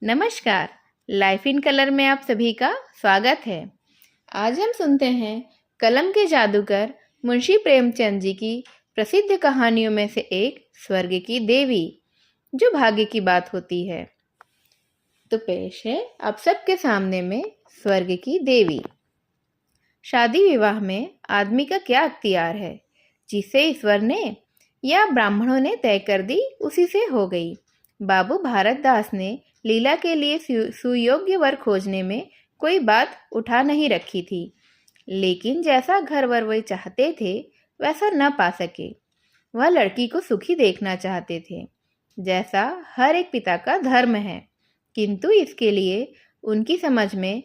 नमस्कार। Life in colour में आप सभी का स्वागत है। आज हम सुनते हैं कलम के जादूगर मुंशी प्रेमचंद जी की प्रसिद्ध कहानियों में से एक स्वर्ग की देवी, जो भाग्य की बात होती है। तो पेश है आप सबके सामने में स्वर्ग की देवी। शादी विवाह में आदमी का क्या अख्तियार है, जिसे ईश्वर ने या ब्राह्मणों ने तय कर दी उसी से हो गई। बाबू भारत दास ने लीला के लिए सुयोग्य वर खोजने में कोई बात उठा नहीं रखी थी, लेकिन जैसा घर वर वे चाहते थे वैसा न पा सके। वह लड़की को सुखी देखना चाहते थे, जैसा हर एक पिता का धर्म है, किंतु इसके लिए उनकी समझ में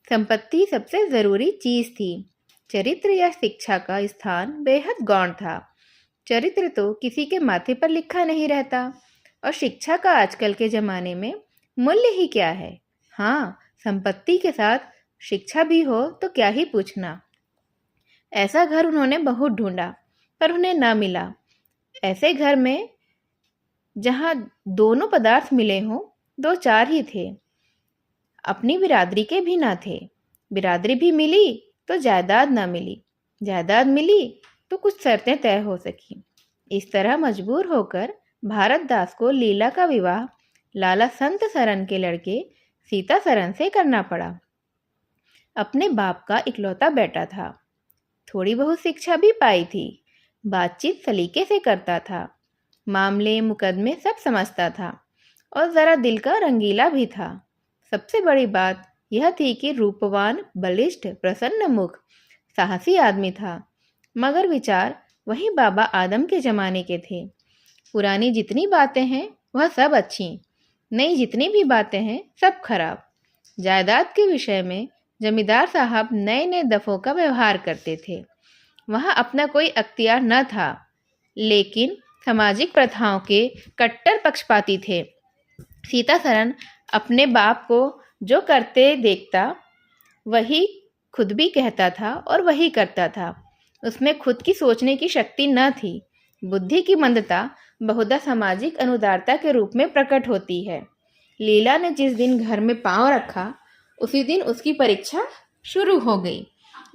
संपत्ति सबसे जरूरी चीज थी। चरित्र या शिक्षा का स्थान बेहद गौण था। चरित्र तो किसी के माथे पर लिखा नहीं रहता, और शिक्षा का आजकल के जमाने में मूल्य ही क्या है। हाँ, संपत्ति के साथ शिक्षा भी हो तो क्या ही पूछना। ऐसा घर उन्होंने बहुत ढूंढा, पर उन्हें न मिला। ऐसे घर में जहाँ दोनों पदार्थ मिले हों, दो चार ही थे। अपनी बिरादरी के भी ना थे। बिरादरी भी मिली तो जायदाद ना मिली, जायदाद मिली तो कुछ शर्तें तय हो सकी। इस तरह मजबूर होकर भारत दास को लीला का विवाह लाला संत सरन के लड़के सीता सरन से करना पड़ा। अपने बाप का इकलौता बेटा था। थोड़ी बहुत शिक्षा भी पाई थी। बातचीत सलीके से करता था। मामले मुकदमे सब समझता था, और ज़रा दिल का रंगीला भी था। सबसे बड़ी बात यह थी कि रूपवान, बलिष्ठ, प्रसन्न मुख, साहसी आदमी था। मगर विचार वही बाबा आदम के ज़माने के थे। पुरानी जितनी बातें हैं वह सब अच्छी, नई जितनी भी बातें हैं सब खराब। जायदाद के विषय में जमींदार साहब नए नए दफों का व्यवहार करते थे। वहाँ अपना कोई अख्तियार न था, लेकिन सामाजिक प्रथाओं के कट्टर पक्षपाती थे। सीता सरन अपने बाप को जो करते देखता वही खुद भी कहता था और वही करता था। उसमें खुद की सोचने की शक्ति न थी। बुद्धि की मंदता बहुधा सामाजिक अनुदारता के रूप में प्रकट होती है। लीला ने जिस दिन घर में पांव रखा, उसी दिन उसकी परीक्षा शुरू हो गई।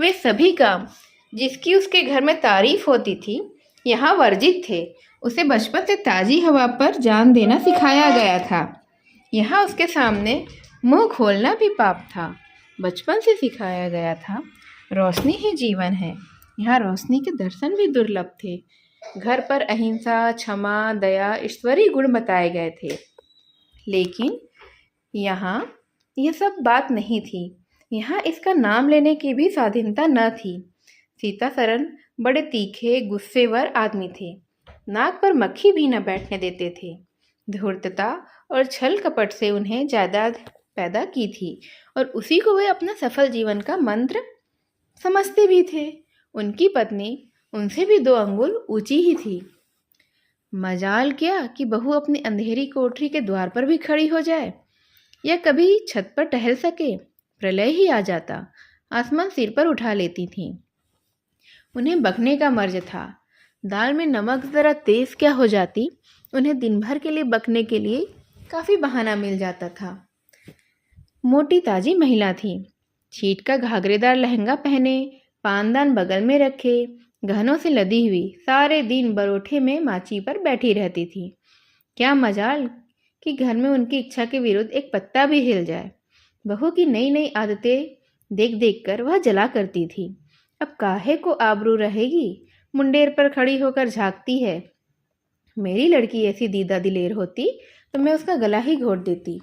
वे सभी काम जिसकी उसके घर में तारीफ होती थी यहाँ वर्जित थे। उसे बचपन से ताज़ी हवा पर जान देना सिखाया गया था। यहाँ उसके सामने मुंह खोलना भी पाप था। बचपन से सिखाया गया था, रोशनी ही जीवन है। यहाँ रोशनी के दर्शन भी दुर्लभ थे। घर पर अहिंसा, क्षमा, दया, ईश्वरीय गुण बताए गए थे, लेकिन यहाँ यह सब बात नहीं थी। यहाँ इसका नाम लेने की भी स्वाधीनता न थी। सीता सरन बड़े तीखे, गुस्सेवर आदमी थे। नाक पर मक्खी भी न बैठने देते थे। धूर्तता और छल कपट से उन्हें जायदाद पैदा की थी, और उसी को वे अपना सफल जीवन का मंत्र समझते भी थे। उनकी पत्नी उनसे भी 2 अंगुल ऊंची ही थी। मजाल क्या कि बहू अपनी अंधेरी कोठरी के द्वार पर भी खड़ी हो जाए, या कभी छत पर टहल सके। प्रलय ही आ जाता, आसमान सिर पर उठा लेती थी। उन्हें बकने का मर्ज था। दाल में नमक ज़रा तेज क्या हो जाती, उन्हें दिन भर के लिए बकने के लिए काफ़ी बहाना मिल जाता था। मोटी ताजी महिला थी। छीट का घाघरेदार लहंगा पहने, पानदान बगल में रखे, गहनों से लदी हुई, सारे दिन बरोठे में माची पर बैठी रहती थी। क्या मजाल कि घर में उनकी इच्छा के विरुद्ध एक पत्ता भी हिल जाए। बहू की नई नई आदतें देख देख कर वह जला करती थी। अब काहे को आबरू रहेगी, मुंडेर पर खड़ी होकर झांकती है। मेरी लड़की ऐसी दीदा दिलेर होती तो मैं उसका गला ही घोट देती।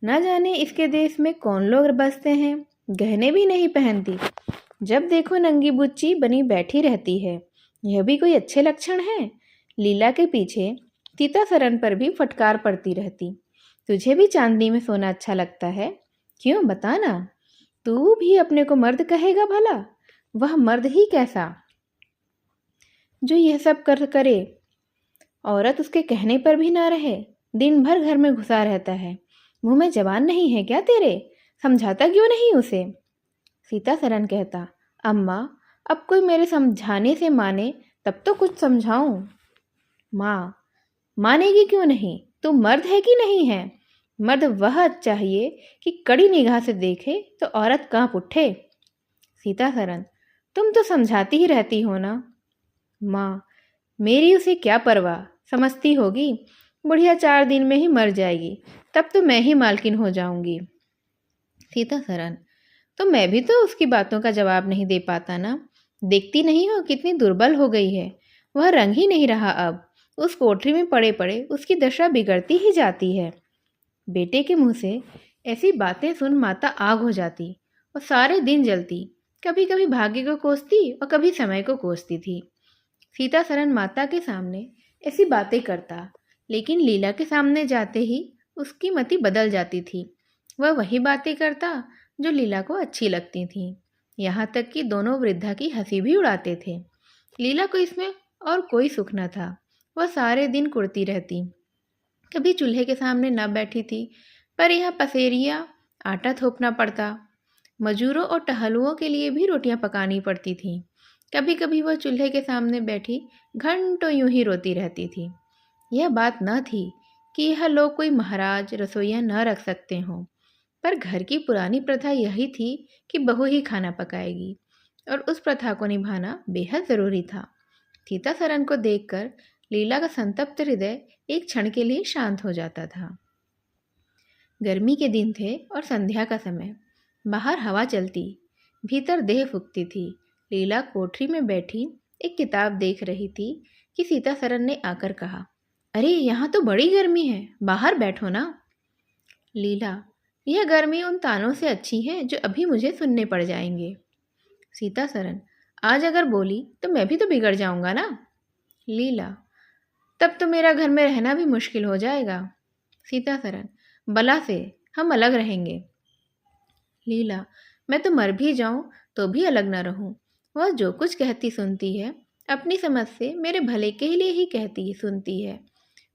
न जाने इसके देश में कौन लोग बसते हैं, गहने भी नहीं पहनती। जब देखो नंगी बुच्ची बनी बैठी रहती है। यह भी कोई अच्छे लक्षण है? लीला के पीछे सीता सरन पर भी फटकार पड़ती रहती। तुझे भी चांदनी में सोना अच्छा लगता है? क्यों बताना, तू भी अपने को मर्द कहेगा भला? वह मर्द ही कैसा जो यह सब करे। औरत उसके कहने पर भी ना रहे, दिन भर घर में घुसा रहता है। मुंह में जबान नहीं है क्या तेरे? समझाता क्यों नहीं उसे? सीता सरन कहता, अम्मा अब कोई मेरे समझाने से माने तब तो कुछ समझाऊं। माँ, मानेगी क्यों नहीं? तू मर्द है कि नहीं है? मर्द वह चाहिए कि कड़ी निगाह से देखे तो औरत कांप उठे। सीता सरन, तुम तो समझाती ही रहती हो ना। माँ, मेरी उसे क्या परवाह, समझती होगी बुढ़िया 4 दिन में ही मर जाएगी, तब तो मैं ही मालकिन हो जाऊंगी। सीता सरन, तो मैं भी तो उसकी बातों का जवाब नहीं दे पाता ना। देखती नहीं हो कितनी दुर्बल हो गई है, वह रंग ही नहीं रहा अब। उस कोठरी में पड़े पड़े उसकी दशा बिगड़ती ही जाती है। बेटे के मुंह से ऐसी बातें सुन माता आग हो जाती और सारे दिन जलती। कभी कभी भाग्य को कोसती और कभी समय को कोसती थी। सीता सरन माता के सामने ऐसी बातें करता, लेकिन लीला के सामने जाते ही उसकी मति बदल जाती थी। वह वही बातें करता जो लीला को अच्छी लगती थी। यहाँ तक कि दोनों वृद्धा की हंसी भी उड़ाते थे। लीला को इसमें और कोई सुख न था। वह सारे दिन कुड़ती रहती, कभी चूल्हे के सामने न बैठी थी, पर यह पसेरिया आटा थोपना पड़ता। मजूरों और टहलुओं के लिए भी रोटियां पकानी पड़ती थीं। कभी कभी वह चूल्हे के सामने बैठी घंटों यूं ही रोती रहती थी। यह बात न थी कि यह लोग कोई महाराज रसोइया न रख सकते हों, पर घर की पुरानी प्रथा यही थी कि बहू ही खाना पकाएगी, और उस प्रथा को निभाना बेहद ज़रूरी था। सीता सरन को देखकर लीला का संतप्त हृदय एक क्षण के लिए शांत हो जाता था। गर्मी के दिन थे और संध्या का समय। बाहर हवा चलती, भीतर देह फूकती थी। लीला कोठरी में बैठी एक किताब देख रही थी कि सीता सरन ने आकर कहा, अरे यहाँ तो बड़ी गर्मी है, बाहर बैठो ना। लीला, यह गर्मी उन तानों से अच्छी है जो अभी मुझे सुनने पड़ जाएंगे। सीता सरन, आज अगर बोली तो मैं भी तो बिगड़ जाऊंगा ना। लीला, तब तो मेरा घर में रहना भी मुश्किल हो जाएगा। सीता सरन, बला से हम अलग रहेंगे। लीला, मैं तो मर भी जाऊं तो भी अलग न रहूं। वह जो कुछ कहती सुनती है, अपनी समझ से मेरे भले के लिए ही कहती सुनती है।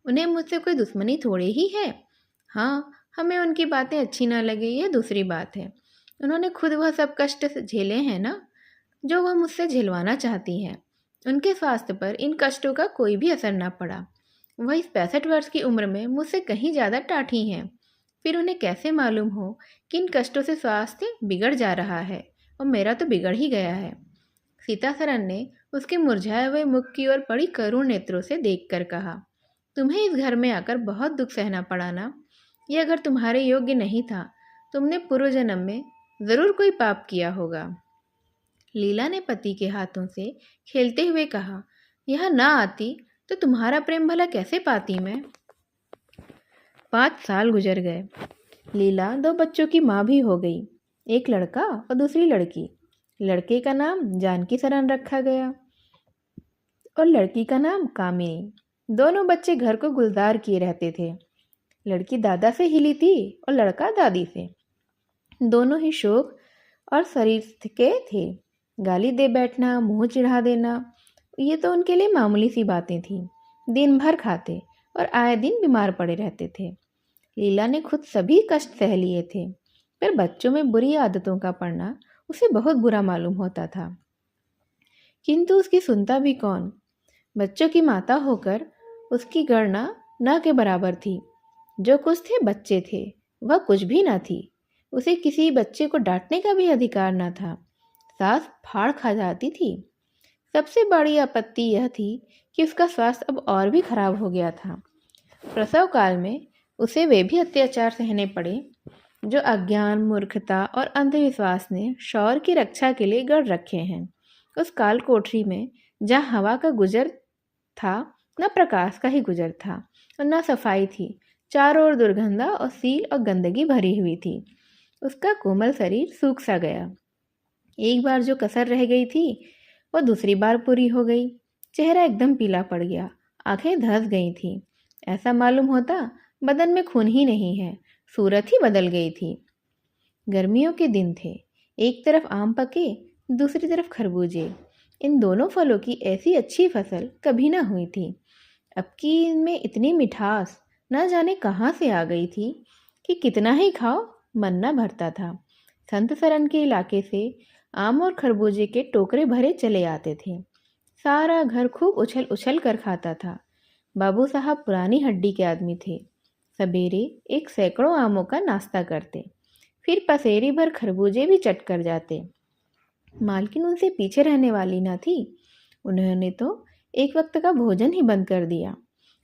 उन्हें मुझसे कोई दुश्मनी थोड़ी ही है। हाँ, हमें उनकी बातें अच्छी ना लगे यह दूसरी बात है। उन्होंने खुद वह सब कष्ट झेले हैं ना, जो वह मुझसे झेलवाना चाहती हैं। उनके स्वास्थ्य पर इन कष्टों का कोई भी असर ना पड़ा। वह इस 65 वर्ष की उम्र में मुझसे कहीं ज़्यादा टाठी हैं। फिर उन्हें कैसे मालूम हो कि इन कष्टों से स्वास्थ्य बिगड़ जा रहा है, और मेरा तो बिगड़ ही गया है। सीता सरन ने उसके मुरझाए हुए मुख की ओर बड़ी करुण नेत्रों से देखकर कहा, तुम्हें इस घर में आकर बहुत दुख सहना पड़ा ना। यह घर तुम्हारे योग्य नहीं था। तुमने पूर्व जन्म में ज़रूर कोई पाप किया होगा। लीला ने पति के हाथों से खेलते हुए कहा, यह ना आती तो तुम्हारा प्रेम भला कैसे पाती मैं। 5 साल गुजर गए। लीला 2 बच्चों की माँ भी हो गई, एक लड़का और दूसरी लड़की। लड़के का नाम जानकी सरन रखा गया और लड़की का नाम कामिनी। दोनों बच्चे घर को गुलजार किए रहते थे। लड़की दादा से हिली थी और लड़का दादी से। दोनों ही शोक और शरीर के थे। गाली दे बैठना, मुंह चिढ़ा देना, ये तो उनके लिए मामूली सी बातें थीं। दिन भर खाते और आए दिन बीमार पड़े रहते थे। लीला ने खुद सभी कष्ट सह लिए थे, पर बच्चों में बुरी आदतों का पड़ना उसे बहुत बुरा मालूम होता था। किंतु उसकी सुनता भी कौन। बच्चों की माता होकर उसकी गणना न के बराबर थी। जो कुछ थे बच्चे थे, वह कुछ भी न थी। उसे किसी बच्चे को डांटने का भी अधिकार न था। सास फाड़ खा जाती थी। सबसे बड़ी आपत्ति यह थी कि उसका स्वास्थ्य अब और भी खराब हो गया था। प्रसव काल में उसे वे भी अत्याचार सहने पड़े जो अज्ञान, मूर्खता और अंधविश्वास ने शौर की रक्षा के लिए गढ़ रखे हैं। उस काल कोठरी में जहाँ हवा का गुजर था, न प्रकाश का ही गुजर था, और न सफाई थी। चारों ओर दुर्गंधा और सील और गंदगी भरी हुई थी। उसका कोमल शरीर सूख सा गया। एक बार जो कसर रह गई थी वह दूसरी बार पूरी हो गई। चेहरा एकदम पीला पड़ गया, आंखें धंस गई थीं। ऐसा मालूम होता बदन में खून ही नहीं है, सूरत ही बदल गई थी। गर्मियों के दिन थे। एक तरफ आम पके, दूसरी तरफ खरबूजे। इन दोनों फलों की ऐसी अच्छी फसल कभी ना हुई थी। अब की इनमें इतनी मिठास न जाने कहाँ से आ गई थी कि कितना ही खाओ मन न भरता था। संत सरन के इलाके से आम और खरबूजे के टोकरे भरे चले आते थे। सारा घर खूब उछल उछल कर खाता था। बाबू साहब पुरानी हड्डी के आदमी थे। सवेरे एक सैकड़ों आमों का नाश्ता करते, फिर पसेरी भर खरबूजे भी चट कर जाते। मालकिन उनसे पीछे रहने वाली न थी। उन्होंने तो एक वक्त का भोजन ही बंद कर दिया।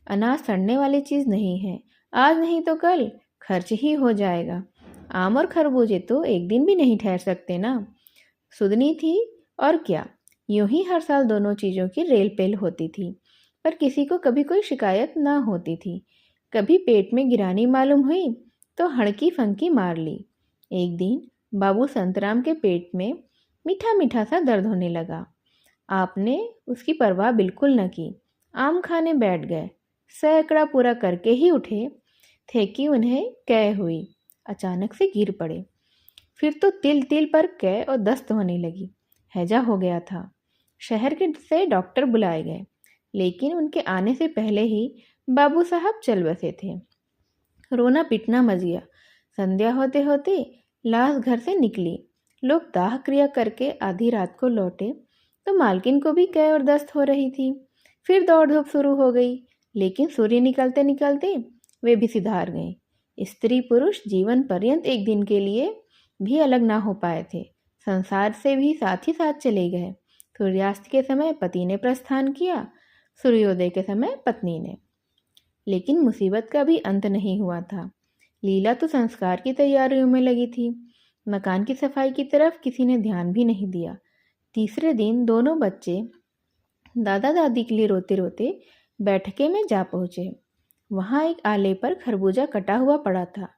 अनाज सड़ने वाली चीज़ नहीं है, आज नहीं तो कल खर्च ही हो जाएगा। आम और खरबूजे तो एक दिन भी नहीं ठहर सकते ना। सुधनी थी और क्या, यूं ही हर साल दोनों चीज़ों की रेल पेल होती थी, पर किसी को कभी कोई शिकायत ना होती थी। कभी पेट में गिरानी मालूम हुई तो हड़की फंकी मार ली। एक दिन बाबू संतराम के पेट में मीठा मीठा सा दर्द होने लगा। आपने उसकी परवाह बिल्कुल न की, आम खाने बैठ गए। सैकड़ा पूरा करके ही उठे थे कि उन्हें कै हुई। अचानक से गिर पड़े। फिर तो तिल तिल पर कै और दस्त होने लगी। हैजा हो गया था। शहर के से डॉक्टर बुलाए गए, लेकिन उनके आने से पहले ही बाबू साहब चल बसे थे। रोना पिटना मच गया। संध्या होते होते लाश घर से निकली। लोग दाह क्रिया करके आधी रात को लौटे तो मालकिन को भी कै और दस्त हो रही थी। फिर दौड़ धूप शुरू हो गई, लेकिन सूर्य निकलते निकलते वे भी सिधार गए। स्त्री पुरुष जीवन पर्यंत एक दिन के लिए भी अलग ना हो पाए थे। संसार से भी साथ ही साथ चले गए। सूर्यास्त के समय पति ने प्रस्थान किया, सूर्योदय के समय पत्नी ने। लेकिन मुसीबत का भी अंत नहीं हुआ था। लीला तो संस्कार की तैयारियों में लगी थी। मकान की सफाई की तरफ किसी ने ध्यान भी नहीं दिया। तीसरे दिन दोनों बच्चे दादा दादी के लिए रोते रोते बैठके में जा पहुँचे। वहाँ एक आले पर खरबूजा कटा हुआ पड़ा था।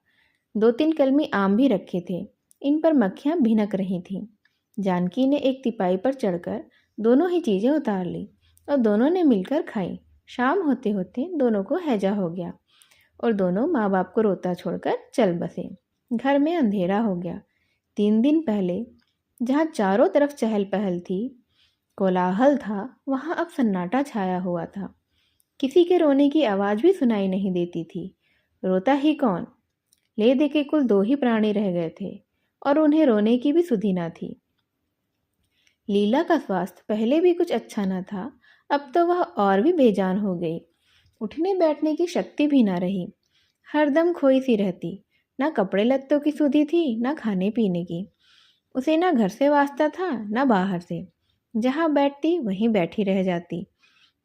2-3 कलमी आम भी रखे थे। इन पर मक्खियाँ भिनक रही थीं। जानकी ने एक तिपाई पर चढ़कर दोनों ही चीज़ें उतार ली और दोनों ने मिलकर खाई। शाम होते होते दोनों को हैजा हो गया और दोनों माँ बाप को रोता छोड़कर चल बसे। घर में अंधेरा हो गया। 3 दिन पहले जहाँ चारों तरफ चहल पहल थी, कोलाहल था, वहाँ अब सन्नाटा छाया हुआ था। किसी के रोने की आवाज़ भी सुनाई नहीं देती थी। रोता ही कौन? ले दे के कुल 2 ही प्राणी रह गए थे और उन्हें रोने की भी सुधि न थी। लीला का स्वास्थ्य पहले भी कुछ अच्छा न था, अब तो वह और भी बेजान हो गई। उठने बैठने की शक्ति भी ना रही। हरदम खोई सी रहती। ना कपड़े लत्तों की सुधि थी, ना खाने पीने की। उसे ना घर से वास्ता था, ना बाहर से। जहाँ बैठती वहीं बैठी रह जाती।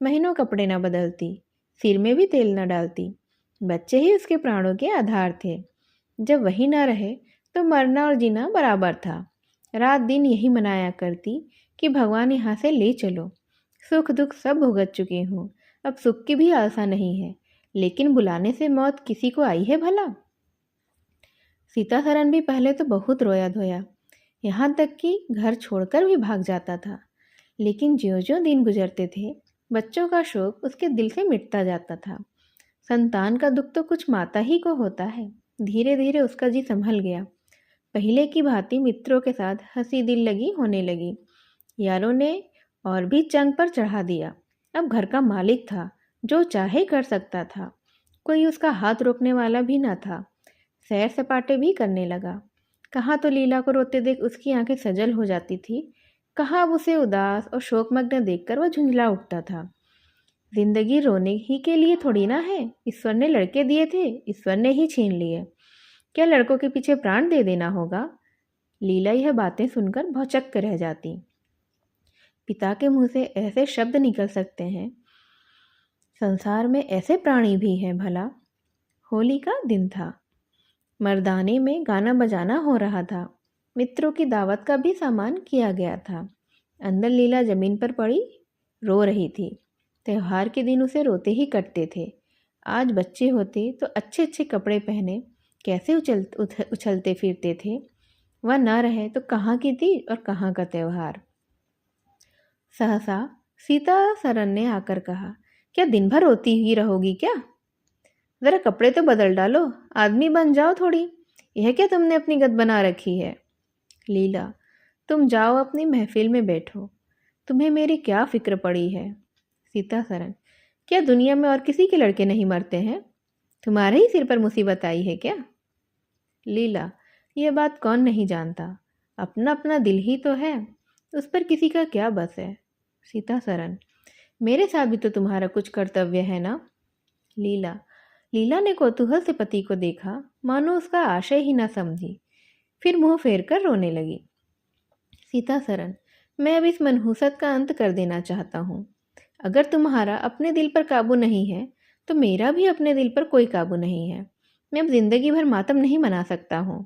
महीनों कपड़े न बदलती, सिर में भी तेल न डालती। बच्चे ही उसके प्राणों के आधार थे। जब वही न रहे तो मरना और जीना बराबर था। रात दिन यही मनाया करती कि भगवान यहाँ से ले चलो। सुख दुख सब भुगत चुकी हूँ, अब सुख की भी आशा नहीं है। लेकिन बुलाने से मौत किसी को आई है भला? सीता सरन भी पहले तो बहुत रोया धोया, यहाँ तक कि घर छोड़कर भी भाग जाता था। लेकिन ज्यों ज्यों दिन गुजरते थे, बच्चों का शोक उसके दिल से मिटता जाता था। संतान का दुख तो कुछ माता ही को होता है। धीरे धीरे उसका जी संभल गया। पहले की भांति मित्रों के साथ हंसी दिल लगी होने लगी। यारों ने और भी चंग पर चढ़ा दिया। अब घर का मालिक था, जो चाहे कर सकता था। कोई उसका हाथ रोकने वाला भी न था। सैर सपाटे भी करने लगा। कहाँ तो लीला को रोते देख उसकी आंखें सजल हो जाती थी, कहाँ अब उसे उदास और शोकमग्न देखकर वह झुंझला उठता था। जिंदगी रोने ही के लिए थोड़ी ना है। ईश्वर ने लड़के दिए थे, ईश्वर ने ही छीन लिए। क्या लड़कों के पीछे प्राण दे देना होगा? लीला यह बातें सुनकर भौचक्क रह जाती। पिता के मुंह से ऐसे शब्द निकल सकते हैं? संसार में ऐसे प्राणी भी हैं भला? होली का दिन था। मर्दाने में गाना बजाना हो रहा था। मित्रों की दावत का भी सामान किया गया था। अंदर लीला जमीन पर पड़ी रो रही थी। त्योहार के दिन उसे रोते ही कटते थे। आज बच्चे होते तो अच्छे अच्छे कपड़े पहने कैसे उछलते फिरते थे। वह न रहे तो कहाँ की तीज और कहाँ का त्योहार। सहसा सीता सरन ने आकर कहा, क्या दिन भर रोती ही रहोगी क्या? ज़रा कपड़े तो बदल डालो, आदमी बन जाओ थोड़ी। यह क्या तुमने अपनी गत बना रखी है? लीला, तुम जाओ अपनी महफिल में बैठो, तुम्हें मेरी क्या फिक्र पड़ी है? सीता सरन, क्या दुनिया में और किसी के लड़के नहीं मरते हैं? तुम्हारे ही सिर पर मुसीबत आई है क्या? लीला, यह बात कौन नहीं जानता। अपना अपना दिल ही तो है, उस पर किसी का क्या बस है। सीता सरन, मेरे साथ भी तो तुम्हारा कुछ कर्तव्य है ना? लीला, लीला ने कौतूहल से पति को देखा, मानो उसका आशय ही ना समझी। फिर मुंह फेर कर रोने लगी। सीता सरन, मैं अब इस मनहूसत का अंत कर देना चाहता हूँ। अगर तुम्हारा अपने दिल पर काबू नहीं है तो मेरा भी अपने दिल पर कोई काबू नहीं है। मैं अब जिंदगी भर मातम नहीं मना सकता हूँ।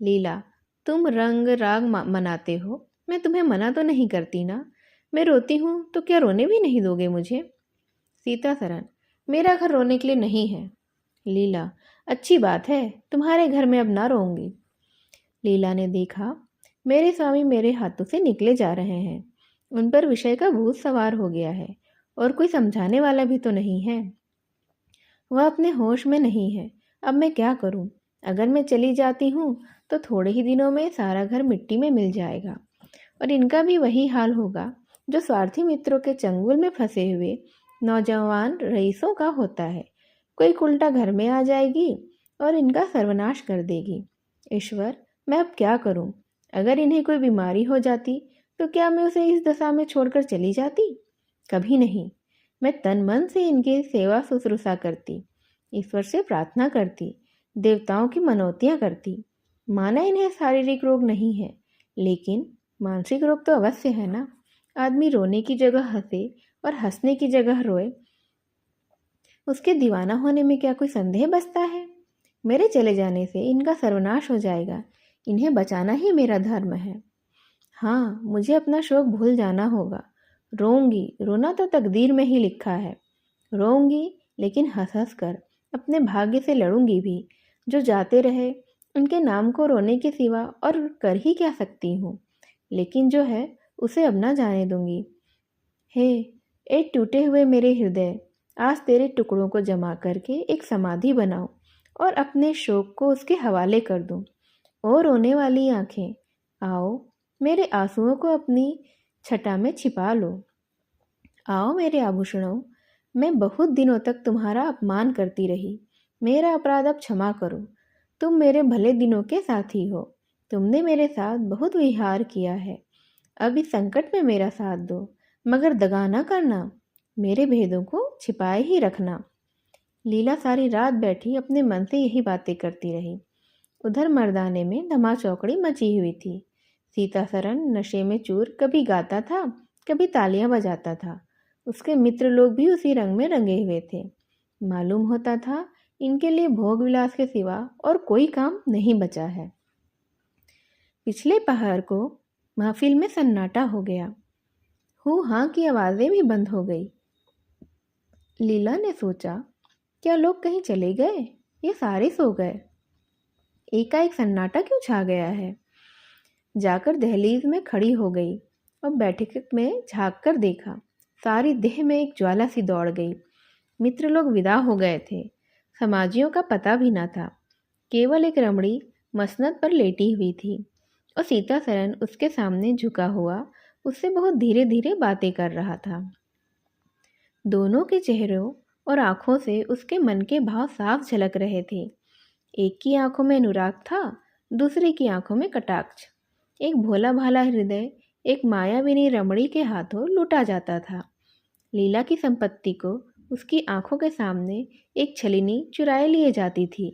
लीला, तुम रंग राग मनाते हो, मैं तुम्हें मना तो नहीं करती ना। मैं रोती हूँ तो क्या रोने भी नहीं दोगे मुझे? सीता सरन, मेरा घर रोने के लिए नहीं है। लीला, अच्छी बात है, तुम्हारे घर में अब ना रोऊंगी। लीला ने देखा, मेरे स्वामी मेरे हाथों से निकले जा रहे हैं। उन पर विषय का भूत सवार हो गया है और कोई समझाने वाला भी तो नहीं है। वह अपने होश में नहीं है। अब मैं क्या करूं? अगर मैं चली जाती हूँ तो थोड़े ही दिनों में सारा घर मिट्टी में मिल जाएगा और इनका भी वही हाल होगा जो स्वार्थी मित्रों के चंगुल में फंसे हुए नौजवान रईसों का होता है। कोई उल्टा घर में आ जाएगी और इनका सर्वनाश कर देगी। ईश्वर, मैं अब क्या करूं? अगर इन्हें कोई बीमारी हो जाती तो क्या मैं उसे इस दशा में छोड़कर चली जाती? कभी नहीं। मैं तन मन से इनकी सेवा शुश्रूषा करती, ईश्वर से प्रार्थना करती, देवताओं की मनौतियाँ करती। माना इन्हें शारीरिक रोग नहीं है, लेकिन मानसिक रोग तो अवश्य है ना। आदमी रोने की जगह हंसे और हंसने की जगह रोए, उसके दीवाना होने में क्या कोई संदेह बचता है? मेरे चले जाने से इनका सर्वनाश हो जाएगा। इन्हें बचाना ही मेरा धर्म है। हाँ, मुझे अपना शोक भूल जाना होगा। रोऊंगी, रोना तो तकदीर में ही लिखा है। रोऊंगी, लेकिन हंस हंस कर अपने भाग्य से लड़ूंगी भी। जो जाते रहे उनके नाम को रोने के सिवा और कर ही क्या सकती हूँ। लेकिन जो है उसे अब ना जाने दूंगी। हे, एक टूटे हुए मेरे हृदय, आज तेरे टुकड़ों को जमा करके एक समाधि बनाओ और अपने शोक को उसके हवाले कर दूं। ओ रोने वाली आंखें, आओ मेरे आंसुओं को अपनी छटा में छिपा लो। आओ मेरे आभूषणों, मैं बहुत दिनों तक तुम्हारा अपमान करती रही। मेरा अपराध अब क्षमा करो। तुम मेरे भले दिनों के साथी हो। तुमने मेरे साथ बहुत विहार किया है। अब इस संकट में मेरा साथ दो, मगर दगा ना करना। मेरे भेदों को छिपाए ही रखना। लीला सारी रात बैठी अपने मन से यही बातें करती रही। उधर मर्दाने में धमाचौकड़ी मची हुई थी। सीता सरन नशे में चूर कभी गाता था, कभी तालियां बजाता था। उसके मित्र लोग भी उसी रंग में रंगे हुए थे। मालूम होता था इनके लिए भोग विलास के सिवा और कोई काम नहीं बचा है। पिछले पहर को महफिल में सन्नाटा हो गया। हूँ हाँ की आवाजें भी बंद हो गई। लीला ने सोचा, क्या लोग कहीं चले गए? ये सारे सो गए। एकाएक सन्नाटा क्यों छा गया है? जाकर दहलीज में खड़ी हो गई और बैठक में झांक कर देखा। सारी देह में एक ज्वाला सी दौड़ गई। मित्र लोग विदा हो गए थे। समाजियों का पता भी न था। केवल एक रमणी मसनद पर लेटी हुई थी और सीता सरन उसके सामने झुका हुआ उससे बहुत धीरे धीरे बातें कर रहा था। दोनों के चेहरों और आंखों से उसके मन के भाव साफ झलक रहे थे। एक की आंखों में अनुराग था, दूसरे की आंखों में कटाक्ष। एक भोला भाला हृदय एक मायाविनी रमणी के हाथों लूटा जाता था। लीला की संपत्ति को उसकी आंखों के सामने एक छलिनी चुराए लिए जाती थी।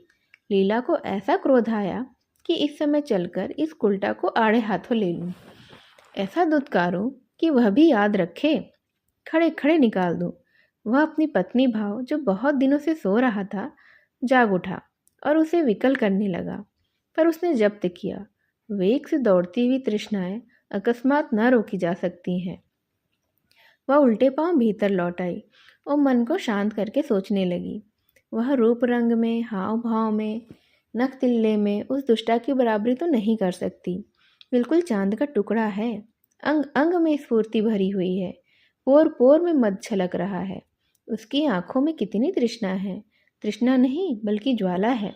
लीला को ऐसा क्रोध आया कि इस समय चलकर इस उल्टा को आड़े हाथों ले लूं। ऐसा दुत्कारूं कि वह भी याद रखे, खड़े खड़े निकाल दूं। वह अपनी पत्नी भाव जो बहुत दिनों से सो रहा था जाग उठा और उसे विकल करने लगा, पर उसने जब्त किया। वेग से दौड़ती हुई तृष्णाएं अकस्मात न रोकी जा सकती हैं। वह उल्टे पांव भीतर लौट आई और मन को शांत करके सोचने लगी। वह रूप रंग में, हाव भाव में, नख तिल्ले में उस दुष्टा की बराबरी तो नहीं कर सकती। बिल्कुल चांद का टुकड़ा है। अंग अंग में स्फूर्ति भरी हुई है। पोर पोर में मद छलक रहा है। उसकी आंखों में कितनी तृष्णा है। तृष्णा नहीं बल्कि ज्वाला है।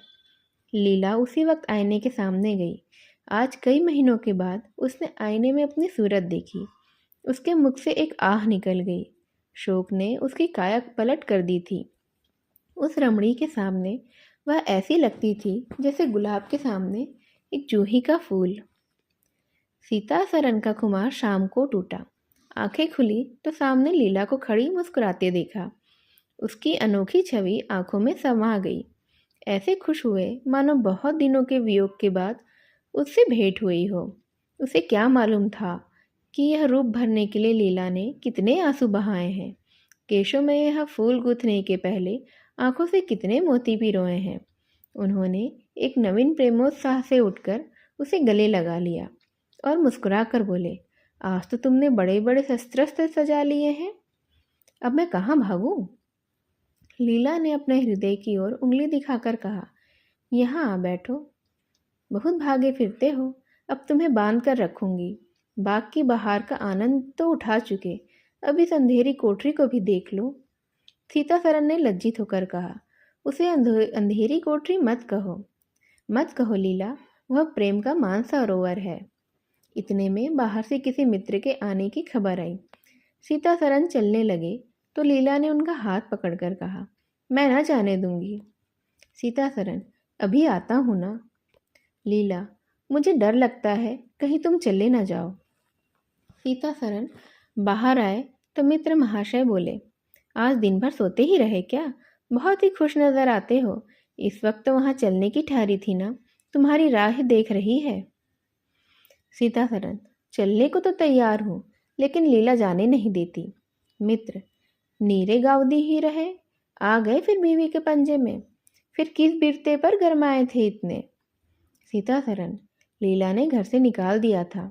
लीला उसी वक्त आईने के सामने गई। आज कई महीनों के बाद उसने आईने में अपनी सूरत देखी। उसके मुख से एक आह निकल गई। शोक ने उसकी काया पलट कर दी थी। उस रमणी के सामने वह ऐसी लगती थी जैसे गुलाब के सामने एक जूही का फूल। सीता सरन का खुमार शाम को टूटा। आंखें खुली तो सामने लीला को खड़ी मुस्कुराते देखा। उसकी अनोखी छवि आंखों में समा गई। ऐसे खुश हुए मानो बहुत दिनों के वियोग के बाद उससे भेंट हुई हो। उसे क्या मालूम था कि यह रूप भरने के लिए लीला ने कितने आंसू बहाए हैं। केशों में यह फूल गूंथने के पहले आंखों से कितने मोती भी रोए हैं। उन्होंने एक नवीन प्रेमोत्साह से उठकर उसे गले लगा लिया और मुस्कुरा कर बोले, आज तो तुमने बड़े बड़े शस्त्र सजा लिए हैं, अब मैं कहाँ भागूं? लीला ने अपने हृदय की ओर उंगली दिखाकर कहा, यहाँ आ बैठो। बहुत भागे फिरते हो, अब तुम्हें बांध कर रखूंगी। बाग की बहार का आनंद तो उठा चुके, अब इस अंधेरी कोठरी को भी देख लो। सीता सरन ने लज्जित होकर कहा, उसे अंधेरी कोठरी मत कहो लीला, वह प्रेम का मानसरोवर है। इतने में बाहर से किसी मित्र के आने की खबर आई। सीता सरन चलने लगे तो लीला ने उनका हाथ पकड़कर कहा, मैं ना जाने दूंगी। सीता सरन, अभी आता हूं ना। लीला, मुझे डर लगता है कहीं तुम चले ना जाओ। सीता सरन बाहर आए तो मित्र महाशय बोले, आज दिन भर सोते ही रहे क्या? बहुत ही खुश नजर आते हो। इस वक्त तो वहां चलने की ठारी थी ना, तुम्हारी राह देख रही है। सीता सरन, चलने को तो तैयार हूं, लेकिन लीला जाने नहीं देती। मित्र, नीरे गावदी ही रहे, आ गए फिर बीवी के पंजे में। फिर किस बिरते पर गरमाए थे इतने? सीता सरन, लीला ने घर से निकाल दिया था,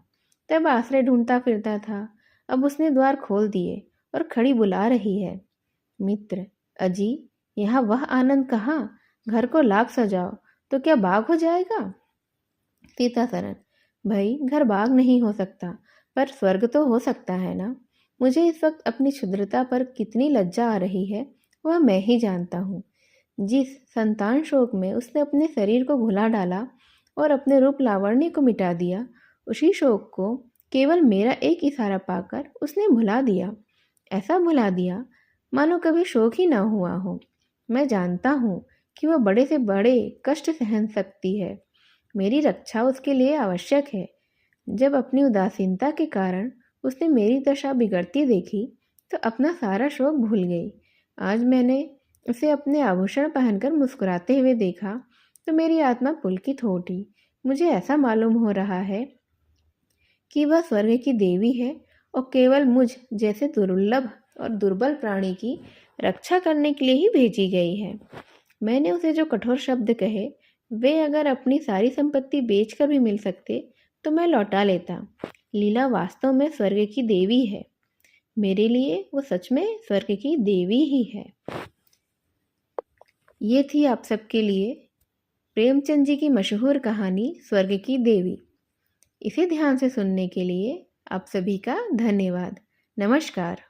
तब आश्रय ढूंढता फिरता था, अब उसने द्वार खोल दिए और खड़ी बुला रही है। मित्र, अजी, यहाँ वह आनंद कहाँ? घर को लाख सजाओ तो क्या बाग हो जाएगा? सीता सरन, भाई घर बाग नहीं हो सकता, पर स्वर्ग तो हो सकता है ना। मुझे इस वक्त अपनी क्षुद्रता पर कितनी लज्जा आ रही है वह मैं ही जानता हूँ। जिस संतान शोक में उसने अपने शरीर को भुला डाला और अपने रूप लावण्य को मिटा दिया, उसी शोक को केवल मेरा एक इशारा पाकर उसने भुला दिया। ऐसा भुला दिया मानो कभी शोक ही ना हुआ हो। मैं जानता हूँ कि वह बड़े से बड़े कष्ट सहन सकती है। मेरी रक्षा उसके लिए आवश्यक है। जब अपनी उदासीनता के कारण उसने मेरी दशा बिगड़ती देखी तो अपना सारा शोक भूल गई। आज मैंने उसे अपने आभूषण पहनकर मुस्कुराते हुए देखा तो मेरी आत्मा पुलकित हो उठी। मुझे ऐसा मालूम हो रहा है कि वह स्वर्ग की देवी है और केवल मुझ जैसे दुर्लभ और दुर्बल प्राणी की रक्षा करने के लिए ही भेजी गई है। मैंने उसे जो कठोर शब्द कहे वे अगर अपनी सारी संपत्ति बेचकर भी मिल सकते तो मैं लौटा लेता। लीला वास्तव में स्वर्ग की देवी है। मेरे लिए वो सच में स्वर्ग की देवी ही है। ये थी आप सबके लिए प्रेमचंद जी की मशहूर कहानी स्वर्ग की देवी। इसे ध्यान से सुनने के लिए आप सभी का धन्यवाद। नमस्कार।